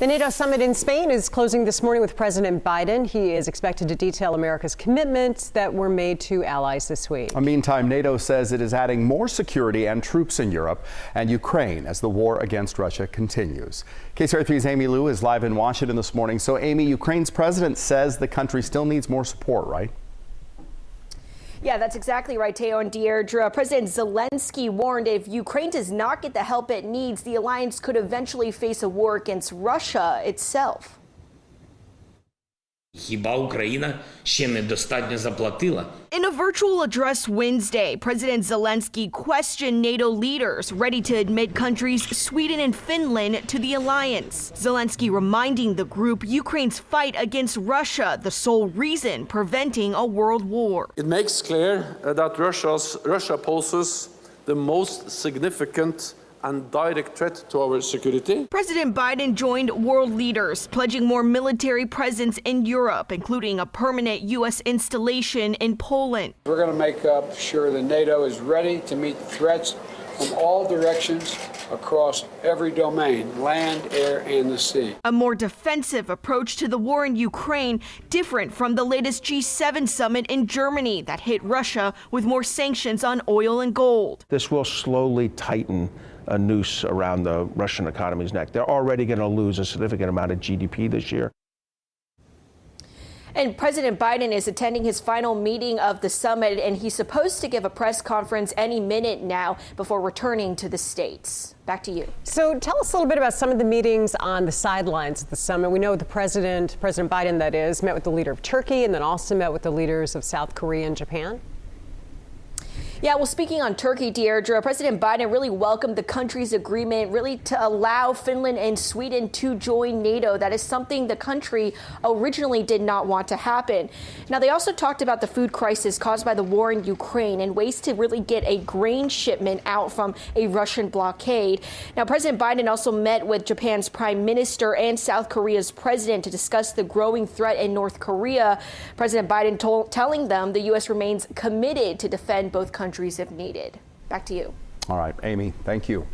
The NATO summit in Spain is closing this morning with President Biden. He is expected to detail America's commitments that were made to allies this week. Meantime, NATO says it is adding more security and troops in Europe and Ukraine as the war against Russia continues. KCRA 3's Amy Lou is live in Washington this morning. So, Amy, Ukraine's president says the country still needs more support, right? Yeah, that's exactly right, Teo and Deirdre. President Zelensky warned if Ukraine does not get the help it needs, the alliance could eventually face a war against Russia itself. Хіба Україна ще недостатньо заплатила? In a virtual address Wednesday, President Zelensky questioned NATO leaders ready to admit countries Sweden and Finland to the alliance. Zelensky reminding the group Ukraine's fight against Russia, the sole reason preventing a world war. It makes clear that Russia poses the most significant and direct threat to our security. President Biden joined world leaders pledging more military presence in Europe, including a permanent U.S. installation in Poland. We're going to make sure that NATO is ready to meet the threats from all directions across every domain, land, air, and the sea. A more defensive approach to the war in Ukraine, different from the latest G7 summit in Germany that hit Russia with more sanctions on oil and gold. This will slowly tighten a noose around the Russian economy's neck. They're already going to lose a significant amount of GDP this year. And President Biden is attending his final meeting of the summit, and he's supposed to give a press conference any minute now before returning to the States. Back to you. So tell us a little bit about some of the meetings on the sidelines of the summit. We know the President Biden, that is, met with the leader of Turkey and then also met with the leaders of South Korea and Japan. Yeah, well, speaking on Turkey, Deirdre, President Biden really welcomed the country's agreement really to allow Finland and Sweden to join NATO. That is something the country originally did not want to happen. Now, they also talked about the food crisis caused by the war in Ukraine and ways to really get a grain shipment out from a Russian blockade. Now, President Biden also met with Japan's prime minister and South Korea's president to discuss the growing threat in North Korea. President Biden telling them the U.S. remains committed to defend both countries if needed. Back to you. All right, Amy, thank you.